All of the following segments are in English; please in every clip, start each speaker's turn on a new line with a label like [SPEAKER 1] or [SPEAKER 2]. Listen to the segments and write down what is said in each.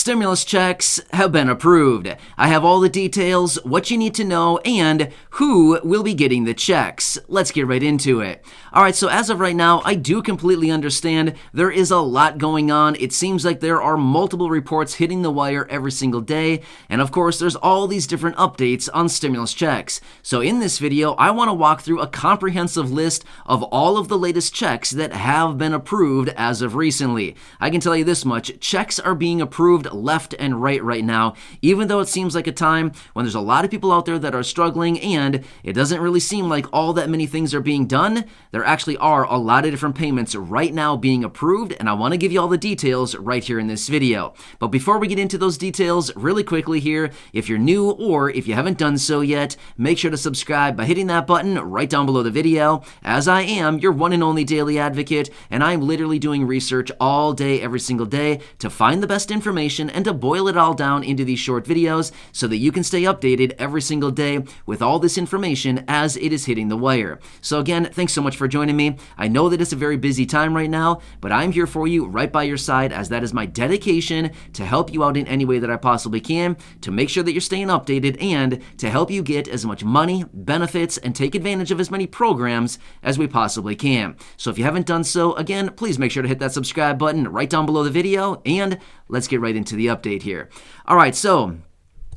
[SPEAKER 1] stimulus checks have been approved. I have all the details, what you need to know, and who will be getting the checks. Let's get right into it. All right, so as of right now, I do completely understand there is a lot going on. It seems like there are multiple reports hitting the wire every single day, and of course, there's all these different updates on stimulus checks. So in this video, I want to walk through a comprehensive list of all of the latest checks that have been approved as of recently. I can tell you this much, checks are being approved left and right now, even though it seems like a time when there's a lot of people out there that are struggling and it doesn't really seem like all that many things are being done. There actually are a lot of different payments right now being approved, and I want to give you all the details right here in this video. But before we get into those details, really quickly here, if you're new or if you haven't done so yet, make sure to subscribe by hitting that button right down below the video, as I am your one and only daily advocate, and I'm literally doing research all day, every single day, to find the best information and to boil it all down into these short videos so that you can stay updated every single day with all this information as it is hitting the wire. So again, thanks so much for joining me. I know that it's a very busy time right now, but I'm here for you right by your side, as that is my dedication to help you out in any way that I possibly can, to make sure that you're staying updated and to help you get as much money, benefits, and take advantage of as many programs as we possibly can. So if you haven't done so, again, please make sure to hit that subscribe button right down below the video, and let's get right into the update here. All right, so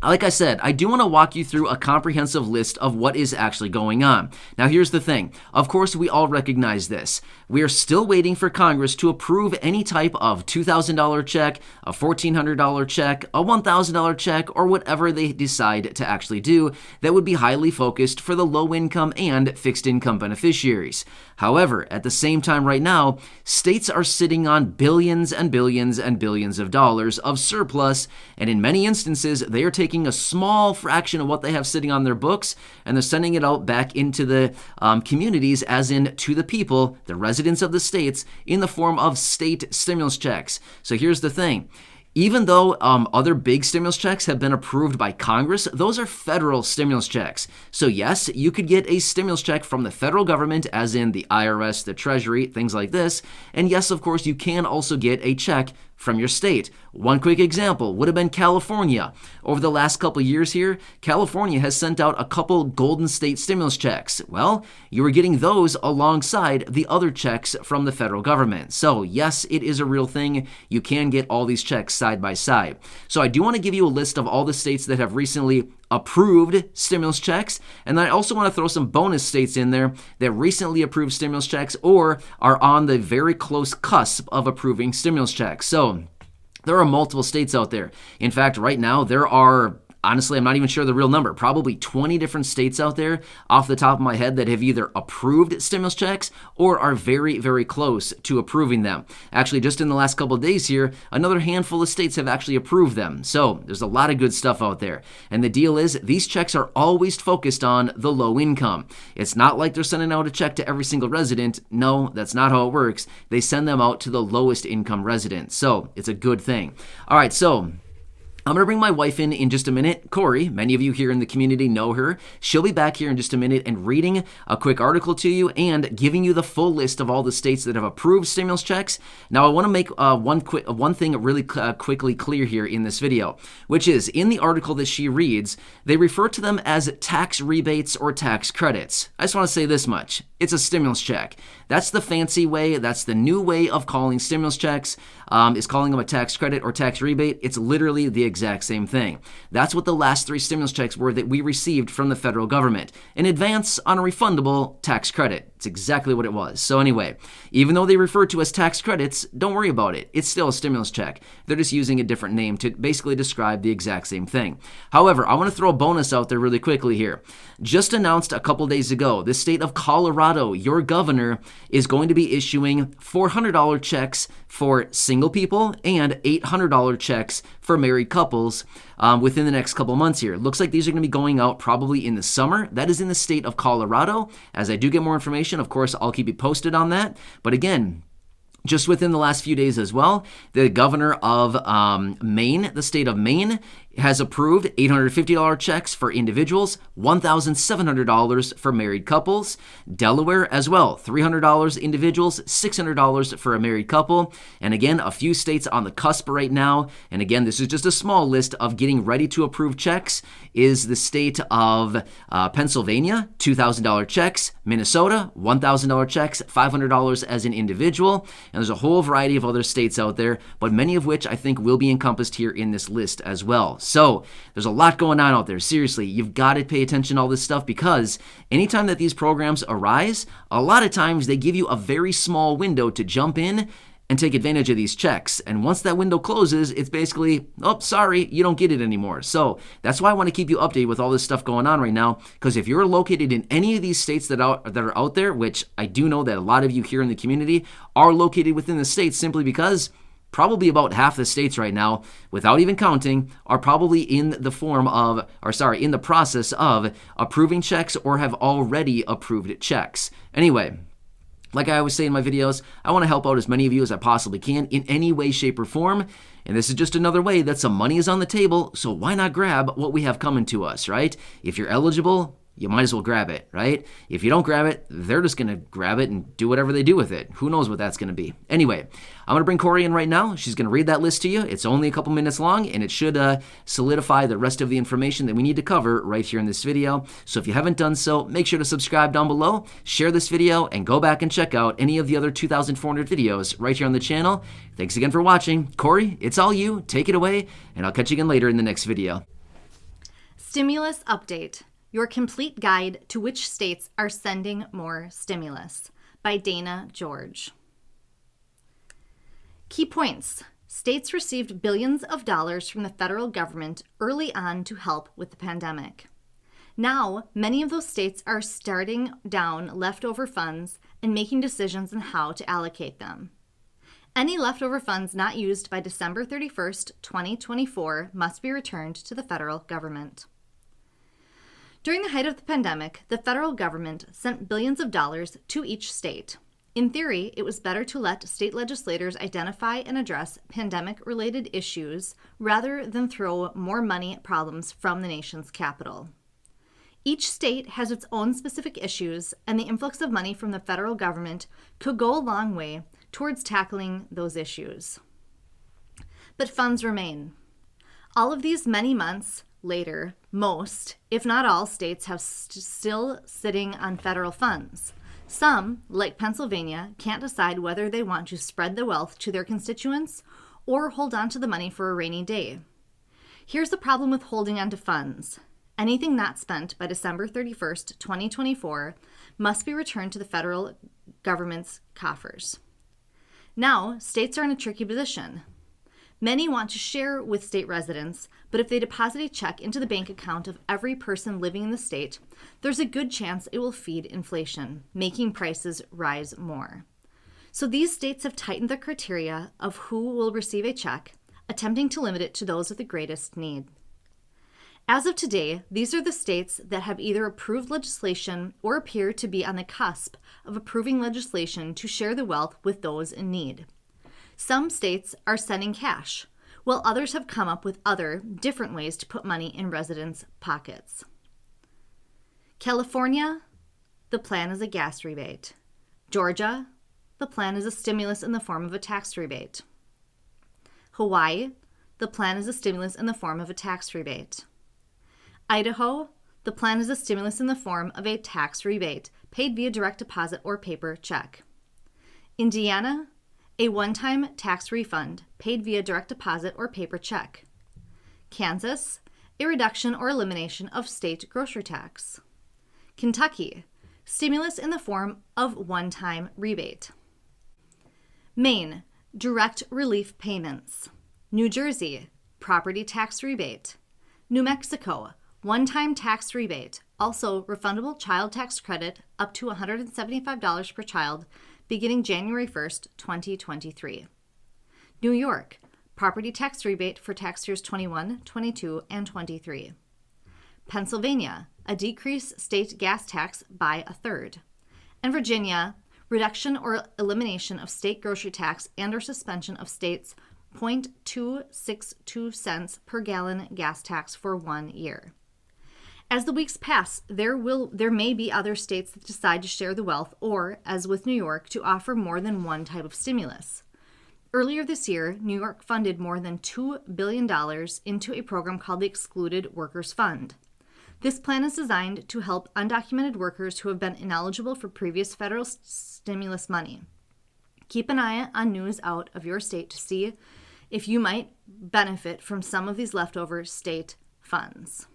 [SPEAKER 1] like I said, I do want to walk you through a comprehensive list of what is actually going on. Now, here's the thing. Of course, we all recognize this. We are still waiting for Congress to approve any type of $2,000 check, a $1,400 check, a $1,000 check, or whatever they decide to actually do that would be highly focused for the low-income and fixed-income beneficiaries. However, at the same time right now, states are sitting on billions and billions and billions of dollars of surplus, and in many instances, they are taking a small fraction of what they have sitting on their books, and they're sending it out back into the communities, as in to the people, the residents of the states, in the form of state stimulus checks. So here's the thing. Even though other big stimulus checks have been approved by Congress, those are federal stimulus checks. So yes, you could get a stimulus check from the federal government, as in the IRS, the Treasury, things like this. And yes, of course, you can also get a check from your state. One quick example would have been California. Over the last couple years here, California has sent out a couple Golden State stimulus checks. Well, you were getting those alongside the other checks from the federal government. So yes, it is a real thing. You can get all these checks side by side. So I do want to give you a list of all the states that have recently approved stimulus checks, and I also want to throw some bonus states in there that recently approved stimulus checks or are on the very close cusp of approving stimulus checks. So there are multiple states out there. In fact, right now there are, honestly, I'm not even sure the real number, probably 20 different states out there off the top of my head that have either approved stimulus checks or are very, very close to approving them. Actually, just in the last couple of days here, another handful of states have actually approved them. So there's a lot of good stuff out there. And the deal is, these checks are always focused on the low income. It's not like they're sending out a check to every single resident. No, that's not how it works. They send them out to the lowest income residents. So it's a good thing. All right, so I'm going to bring my wife in just a minute. Corey, many of you here in the community know her. She'll be back here in just a minute and reading a quick article to you and giving you the full list of all the states that have approved stimulus checks. Now, I want to make one thing really quickly clear here in this video, which is in the article that she reads, they refer to them as tax rebates or tax credits. I just want to say this much. It's a stimulus check. That's the fancy way. That's the new way of calling stimulus checks, is calling them a tax credit or tax rebate. It's literally the exact same thing. That's what the last 3 stimulus checks were that we received from the federal government. An advance on a refundable tax credit. It's exactly what it was. So anyway, even though they refer to as tax credits, don't worry about it. It's still a stimulus check. They're just using a different name to basically describe the exact same thing. However, I want to throw a bonus out there really quickly here. Just announced a couple days ago, the state of Colorado, your governor, is going to be issuing $400 checks for single people and $800 checks for married couples within the next couple months here. Looks like these are going to be going out probably in the summer. That is in the state of Colorado. As I do get more information, of course, I'll keep you posted on that. But again, just within the last few days as well, the governor of Maine, the state of Maine, has approved $850 checks for individuals, $1,700 for married couples. Delaware as well, $300 individuals, $600 for a married couple. And again, a few states on the cusp right now. And again, this is just a small list of getting ready to approve checks. Is the state of Pennsylvania, $2,000 checks. Minnesota, $1,000 checks, $500 as an individual. And there's a whole variety of other states out there, but many of which I think will be encompassed here in this list as well. So there's a lot going on out there. Seriously, you've got to pay attention to all this stuff, because anytime that these programs arise, a lot of times they give you a very small window to jump in and take advantage of these checks. And once that window closes, it's basically, oh, sorry, you don't get it anymore. So that's why I want to keep you updated with all this stuff going on right now, because if you're located in any of these states that are out there, which I do know that a lot of you here in the community are located within the states, simply because probably about half the states right now, without even counting, are probably in the process of approving checks or have already approved checks. Anyway, like I always say in my videos, I want to help out as many of you as I possibly can in any way, shape, or form. And this is just another way that some money is on the table, so why not grab what we have coming to us, right? If you're eligible, you might as well grab it, right? If you don't grab it, they're just going to grab it and do whatever they do with it. Who knows what that's going to be. Anyway, I'm going to bring Corey in right now. She's going to read that list to you. It's only a couple minutes long, and it should solidify the rest of the information that we need to cover right here in this video. So if you haven't done so, make sure to subscribe down below, share this video, and go back and check out any of the other 2,400 videos right here on the channel. Thanks again for watching. Corey, it's all you. Take it away, and I'll catch you again later in the next video.
[SPEAKER 2] Stimulus update. Your complete guide to which states are sending more stimulus, by Dana George. Key points. States received billions of dollars from the federal government early on to help with the pandemic. Now, many of those states are starting down leftover funds and making decisions on how to allocate them. Any leftover funds not used by December 31st, 2024 must be returned to the federal government. During the height of the pandemic, the federal government sent billions of dollars to each state. In theory, it was better to let state legislators identify and address pandemic-related issues rather than throw more money at problems from the nation's capital. Each state has its own specific issues, and the influx of money from the federal government could go a long way towards tackling those issues. But funds remain. All of these many months later, most, if not all, states have still sitting on federal funds. Some, like Pennsylvania, can't decide whether they want to spread the wealth to their constituents or hold on to the money for a rainy day. Here's the problem with holding on to funds. Anything not spent by December 31st, 2024 must be returned to the federal government's coffers. Now, states are in a tricky position. Many want to share with state residents, but if they deposit a check into the bank account of every person living in the state, there's a good chance it will feed inflation, making prices rise more. So these states have tightened the criteria of who will receive a check, attempting to limit it to those with the greatest need. As of today, these are the states that have either approved legislation or appear to be on the cusp of approving legislation to share the wealth with those in need. Some states are sending cash, while others have come up with other, different ways to put money in residents' pockets. California, the plan is a gas rebate. Georgia, the plan is a stimulus in the form of a tax rebate. Hawaii, the plan is a stimulus in the form of a tax rebate. Idaho, the plan is a stimulus in the form of a tax rebate paid via direct deposit or paper check. Indiana, a one-time tax refund paid via direct deposit or paper check. Kansas, a reduction or elimination of state grocery tax. Kentucky, stimulus in the form of one-time rebate. Maine, direct relief payments. New Jersey, property tax rebate. New Mexico, one-time tax rebate, also refundable child tax credit up to $175 per child, beginning January 1st, 2023. New York, property tax rebate for tax years 21, 22, and 23. Pennsylvania, a decreased state gas tax by a third. And Virginia, reduction or elimination of state grocery tax and or suspension of state's 0.262 cents per gallon gas tax for 1 year. As the weeks pass, there may be other states that decide to share the wealth or, as with New York, to offer more than one type of stimulus. Earlier this year, New York funded more than $2 billion into a program called the Excluded Workers Fund. This plan is designed to help undocumented workers who have been ineligible for previous federal stimulus money. Keep an eye on news out of your state to see if you might benefit from some of these leftover state funds.